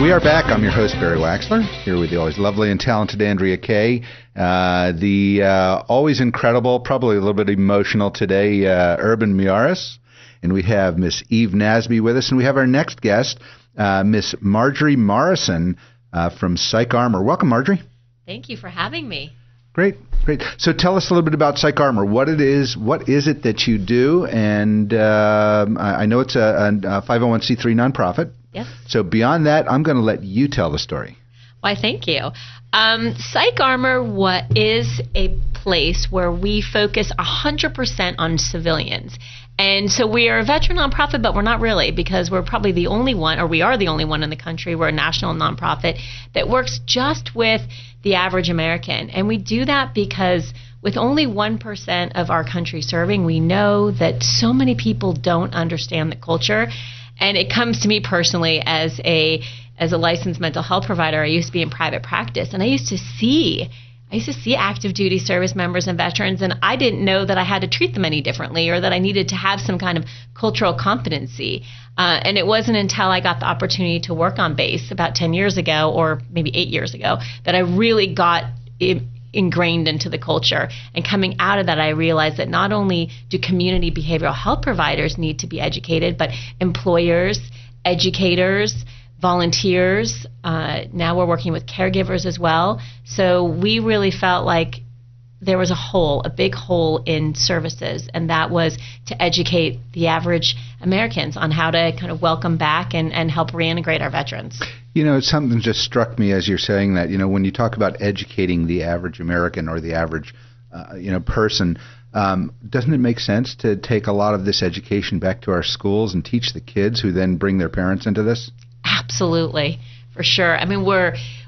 We are back. I'm your host, Barry Waxler, here with the always lovely and talented Andrea Kay. The always incredible, probably a little bit emotional today, Urban Morrison. And we have Miss Eve Nasby with us. And we have our next guest, Miss Marjorie Morrison from PsychArmor. Welcome, Marjorie. Thank you for having me. Great. So tell us a little bit about PsychArmor. What is it that you do? And I know it's a 501c3 nonprofit. Yes. So beyond that, I'm going to let you tell the story. Why, thank you. PsychArmor is a place where we focus 100% on civilians. And so we are a veteran nonprofit, but we're not really, because we're probably the only one, or we are the only one in the country. We're a national nonprofit that works just with the average American. And we do that because with only 1% of our country serving, we know that so many people don't understand the culture. And it comes to me personally as a licensed mental health provider. I used to be in private practice, and I used to see active duty service members and veterans, and I didn't know that I had to treat them any differently or that I needed to have some kind of cultural competency. And it wasn't until I got the opportunity to work on base about 10 years ago, or maybe 8 years ago, that I really got ingrained into the culture. And coming out of that, I realized that not only do community behavioral health providers need to be educated, but employers, educators, volunteers. Now we're working with caregivers as well. So we really felt like there was a big hole in services, and that was to educate the average Americans on how to kind of welcome back and help reintegrate our veterans. You know, something just struck me as you're saying that, when you talk about educating the average American or the average, person, doesn't it make sense to take a lot of this education back to our schools and teach the kids who then bring their parents into this? Absolutely, for sure. I mean,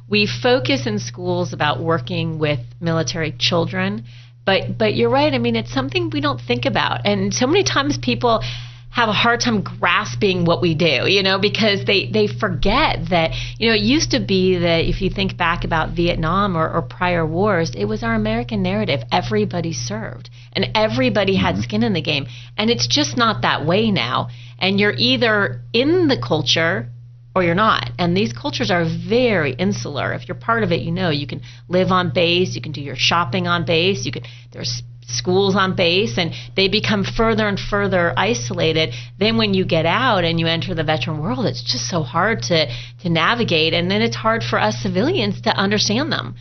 we focus in schools about working with military children, but you're right. I mean, it's something we don't think about. And so many times people have a hard time grasping what we do, because they forget that, it used to be that if you think back about Vietnam or prior wars, it was our American narrative. Everybody served and everybody had skin in the game. And it's just not that way now. And you're either in the culture or you're not. And these cultures are very insular. If you're part of it, you can live on base, you can do your shopping on base, there's schools on base, and they become further and further isolated. Then when you get out and you enter the veteran world, it's just so hard to navigate, and then it's hard for us civilians to understand them.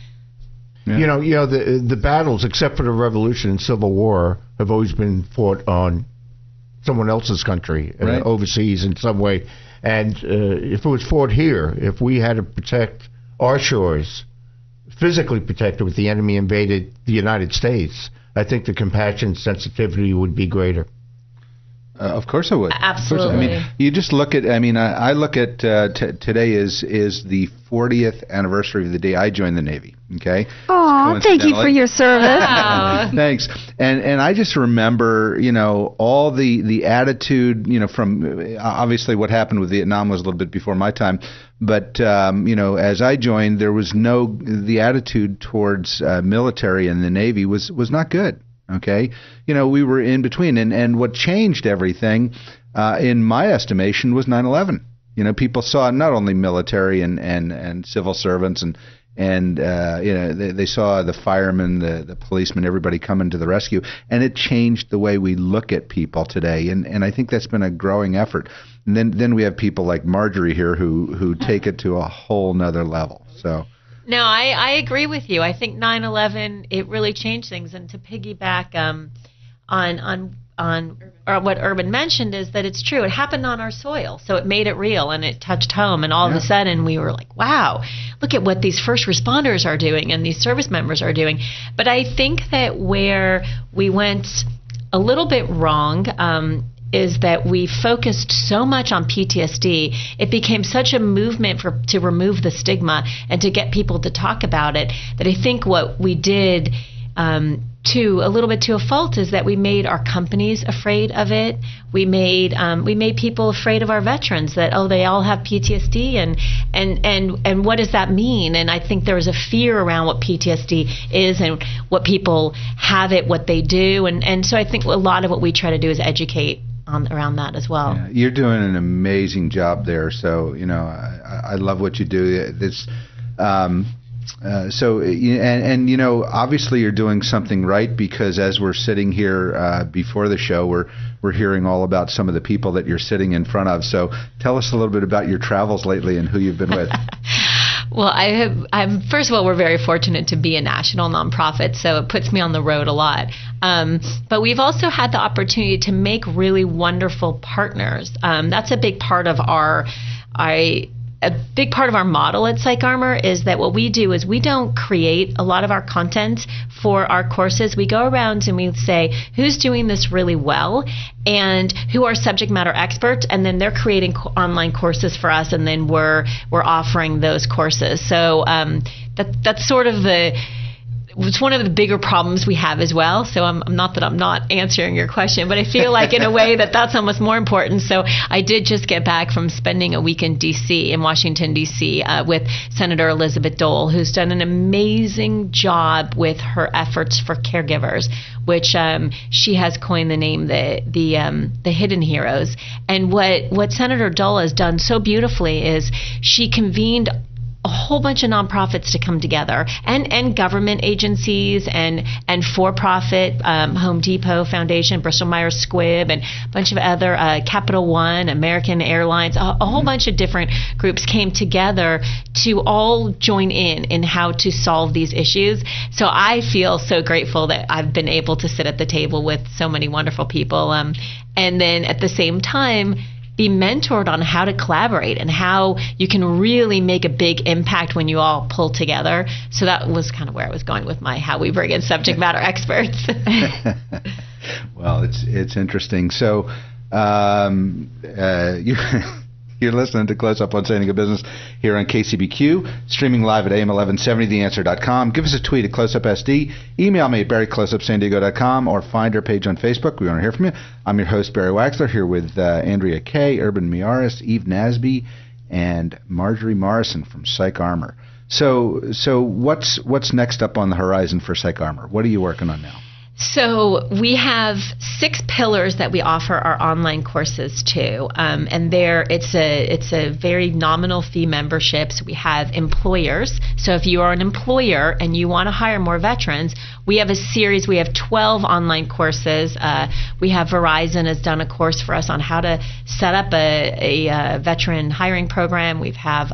Yeah. The battles, except for the Revolution and Civil War, have always been fought on someone else's country, right, overseas in some way. And if it was fought here, if we had to protect our shores, physically protect it, if the enemy invaded the United States, I think the compassion sensitivity would be greater. Of course it would. Absolutely. I mean, you just look at, I look at today is the 40th anniversary of the day I joined the Navy, okay? Oh, thank you for your service. Thanks. And I just remember, all the attitude, from obviously what happened with Vietnam was a little bit before my time, but, as I joined, there was the attitude towards military and the Navy was not good. Okay, we were in between, and what changed everything, in my estimation, was 9/11. People saw not only military and civil servants, and they saw the firemen, the policemen, everybody coming to the rescue, and it changed the way we look at people today, and I think that's been a growing effort. And then we have people like Marjorie here who take it to a whole nother level. So. No, I agree with you. I think 9/11, it really changed things. And to piggyback on what Urban mentioned is that it's true. It happened on our soil, so it made it real and it touched home. And all of a sudden, we were like, "Wow, look at what these first responders are doing and these service members are doing." But I think that where we went a little bit wrong is that we focused so much on PTSD. It became such a movement to remove the stigma and to get people to talk about it, that I think what we did a little bit to a fault is that we made our companies afraid of it. We made people afraid of our veterans, that they all have PTSD and what does that mean? And I think there was a fear around what PTSD is and what people have it, what they do, and so I think a lot of what we try to do is educate around that as well. Yeah, you're doing an amazing job there. So, I love what you do. This, obviously you're doing something right, because as we're sitting here before the show, we're hearing all about some of the people that you're sitting in front of. So tell us a little bit about your travels lately and who you've been with. Well, I'm first of all, we're very fortunate to be a national nonprofit, so it puts me on the road a lot. But we've also had the opportunity to make really wonderful partners. That's a big part of our model at PsychArmor, is that what we do is we don't create a lot of our content for our courses. We go around and we say, who's doing this really well and who are subject matter experts, and then they're creating online courses for us, and then we're offering those courses. So that's sort of it's one of the bigger problems we have as well. So I'm not answering your question, but I feel like in a way that's almost more important. So I did just get back from spending a week in Washington, D.C. With Senator Elizabeth Dole, who's done an amazing job with her efforts for caregivers, which she has coined the name the hidden heroes. And what Senator Dole has done so beautifully is she convened a whole bunch of nonprofits to come together, and government agencies and for-profit, Home Depot Foundation, Bristol Myers Squibb, and a bunch of other, Capital One, American Airlines, a whole bunch of different groups came together to all join in how to solve these issues. So I feel so grateful that I've been able to sit at the table with so many wonderful people, and then at the same time be mentored on how to collaborate and how you can really make a big impact when you all pull together. So that was kind of where I was going with how we bring in subject matter experts. Well, it's interesting. So you're listening to Close Up on Standing Up Business here on KCBQ, streaming live at AM1170theanswer.com. Give us a tweet at CloseUpSD. Email me at barry@closeupsandiego.com, or find our page on Facebook. We want to hear from you. I'm your host, Barry Waxler, here with Andrea Kay, Urban Miaris, Eve Nasby, and Marjorie Morrison from PsychArmor. So what's next up on the horizon for PsychArmor? What are you working on now? So we have 6 pillars that we offer our online courses to, and it's a very nominal fee membership. So we have employers. So if you are an employer and you want to hire more veterans, we have a series. We have 12 online courses. We have Verizon has done a course for us on how to set up a veteran hiring program. We have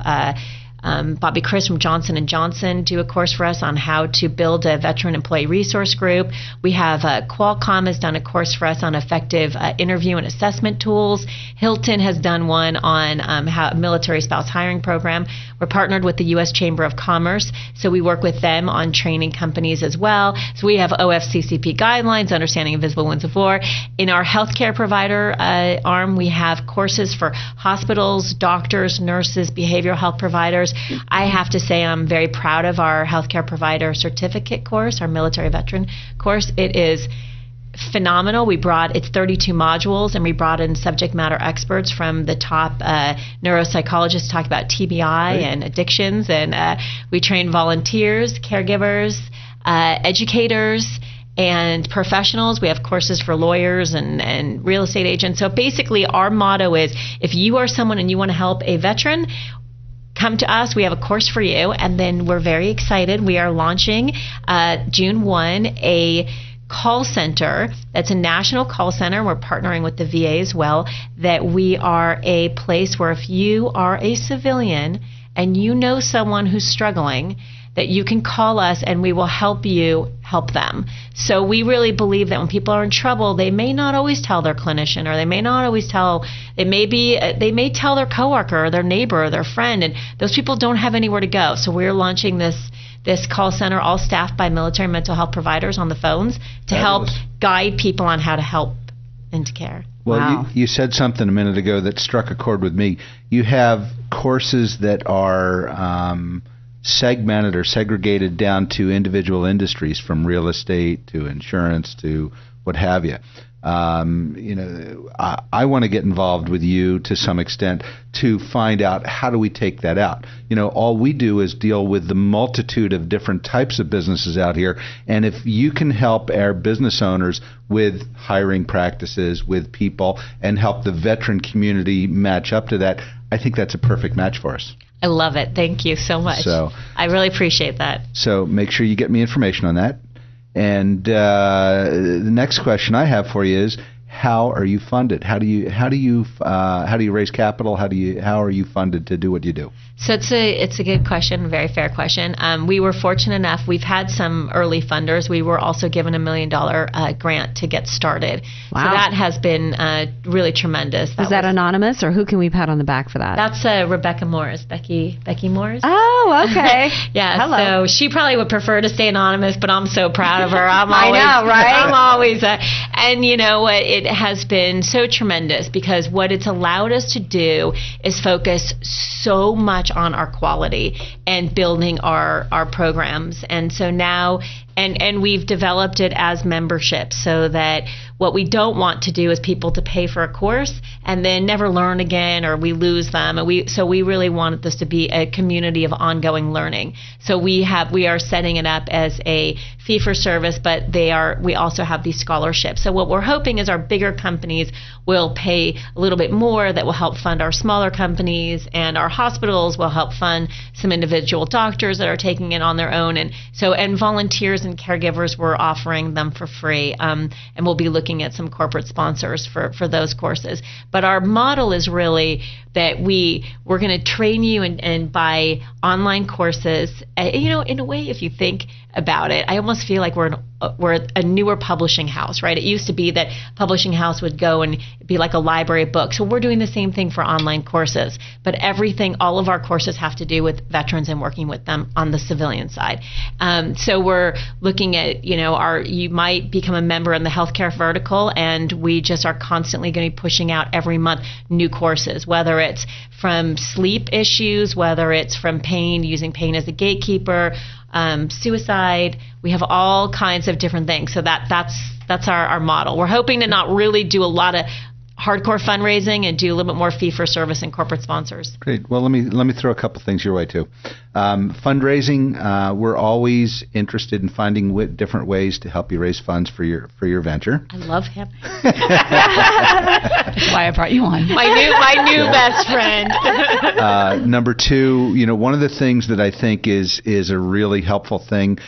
Bobby Chris from Johnson & Johnson do a course for us on how to build a veteran employee resource group. We have Qualcomm has done a course for us on effective interview and assessment tools. Hilton has done one on how military spouse hiring program. We're partnered with the U.S. Chamber of Commerce, so we work with them on training companies as well. So we have OFCCP guidelines, understanding invisible wounds of war. In our healthcare provider arm, we have courses for hospitals, doctors, nurses, behavioral health providers. I have to say I'm very proud of our healthcare provider certificate course, our military veteran course. It is phenomenal. It's 32 modules, and we brought in subject matter experts from the top neuropsychologists to talk about TBI and addictions, and we train volunteers, caregivers, educators, and professionals. We have courses for lawyers and real estate agents. So basically our motto is, if you are someone and you want to help a veteran, come to us. We have a course for you. And then we're very excited. We are launching June 1 a call center. That's a national call center. We're partnering with the VA as well, that we are a place where if you are a civilian and you know someone who's struggling, that you can call us and we will help you help them. So we really believe that when people are in trouble, they may not always tell their clinician, or they may not always tell, they may tell their coworker or their neighbor or their friend, and those people don't have anywhere to go. So we're launching this call center, all staffed by military mental health providers on the phones, to help guide people on how to help into care. Well, wow. you said something a minute ago that struck a chord with me. You have courses that are segmented or segregated down to individual industries, from real estate to insurance to what have you. I want to get involved with you to some extent to find out how do we take that out. All we do is deal with the multitude of different types of businesses out here, and if you can help our business owners with hiring practices, with people, and help the veteran community match up to that, I think that's a perfect match for us. I love it. Thank you so much. So, I really appreciate that. So make sure you get me information on that. And the next question I have for you is, how are you funded? How do you raise capital? How are you funded to do what you do? So it's a good question, very fair question. We were fortunate enough. We've had some early funders. We were also given $1 million grant to get started. Wow. So that has been really tremendous. Is that anonymous, or who can we pat on the back for that? That's Rebecca Morris, Becky Morris. Oh, okay. Yeah. Hello. So she probably would prefer to stay anonymous, but I'm so proud of her. I know, right? I'm always, and you know what? It has been so tremendous because what it's allowed us to do is focus so much on our quality and building our programs. And so now, and we've developed it as membership so that what we don't want to do is people to pay for a course and then never learn again, or we lose them. And we really wanted this to be a community of ongoing learning. So we are setting it up as a fee for service, but we also have these scholarships. So what we're hoping is our bigger companies will pay a little bit more, that will help fund our smaller companies, and our hospitals will help fund some individual doctors that are taking it on their own. And volunteers and caregivers, we're offering them for free. And we'll be looking at some corporate sponsors for those courses. But our model is really that we're going to train you and buy online courses. In a way, if you think about it, I almost feel like we're a newer publishing house, right? It used to be that publishing house would go and be like a library of books. So we're doing the same thing for online courses, but all of our courses have to do with veterans and working with them on the civilian side. So we're looking at, you might become a member in the healthcare vertical, and we just are constantly going to be pushing out every month new courses, whether it's from sleep issues, whether it's from pain, using pain as a gatekeeper, suicide. We have all kinds of different things. So that's our model. We're hoping to not really do a lot of hardcore fundraising and do a little bit more fee for service and corporate sponsors. Great. Well, let me throw a couple things your way too. Fundraising, we're always interested in finding different ways to help you raise funds for your venture. I love him. That's why I brought you on. My new best friend. Number two, one of the things that I think is a really helpful thing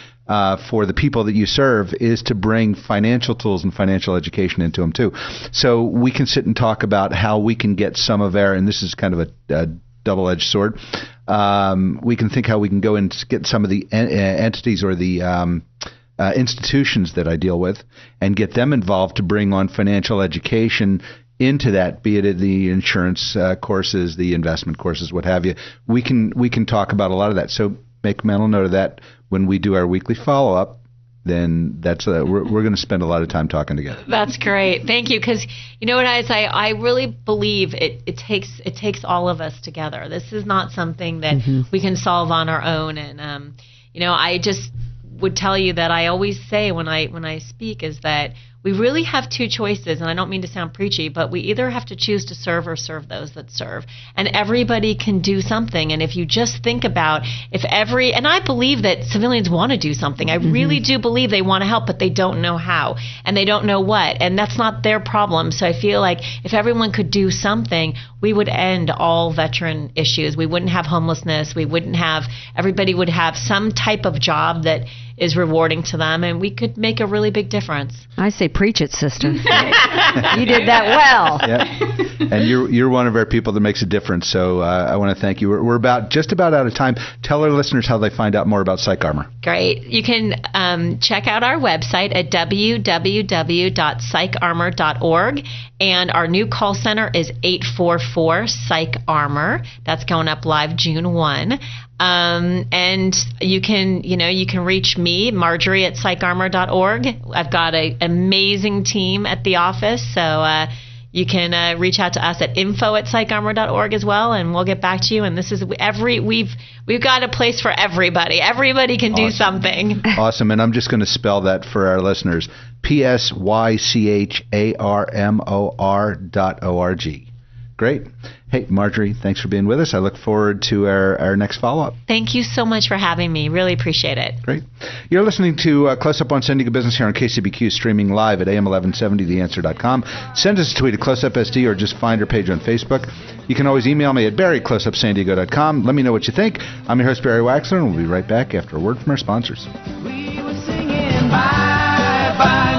for the people that you serve is to bring financial tools and financial education into them too. So we can sit and talk about how we can get some of and this is kind of a double-edged sword, we can think how we can go and get some of the entities or the institutions that I deal with and get them involved to bring on financial education into that, be it the insurance courses, the investment courses, what have you. We can talk about a lot of that. So make mental note of that. When we do our weekly follow-up, then that's we're going to spend a lot of time talking together. That's great. Thank you. Because you know what I really believe it takes all of us together. This is not something that we can solve on our own. And I just would tell you that I always say when I speak is that we really have two choices, and I don't mean to sound preachy, but we either have to choose to serve or serve those that serve. And everybody can do something. And if you just think about and I believe that civilians want to do something. I really do believe they want to help, but they don't know how, and they don't know what, and that's not their problem. So I feel like if everyone could do something, we would end all veteran issues. We wouldn't have homelessness. Everybody would have some type of job that is rewarding to them, and we could make a really big difference. I say preach it, sister. You did that well. Yeah. And you're one of our people that makes a difference, so I want to thank you. We're just about out of time. Tell our listeners how they find out more about PsychArmor. Great. You can check out our website at www.psycharmor.org, and our new call center is 844-PsychArmor. That's going up live June 1. And you can reach me, Marjorie, at psycharmor.org. I've got an amazing team at the office, so You can reach out to us at info@psycharmor.org as well, and we'll get back to you. And this is we've got a place for everybody. Everybody can do something. Awesome. And I'm just going to spell that for our listeners. PSYCHARMOR.org. Great. Hey, Marjorie, thanks for being with us. I look forward to our next follow-up. Thank you so much for having me. Really appreciate it. Great. You're listening to Close Up on San Diego Business here on KCBQ, streaming live at AM1170theanswer.com. Send us a tweet at CloseUpSD or just find our page on Facebook. You can always email me at barry@closeupsandiego.com. Let me know what you think. I'm your host, Barry Waxler, and we'll be right back after a word from our sponsors. We were singing bye, bye.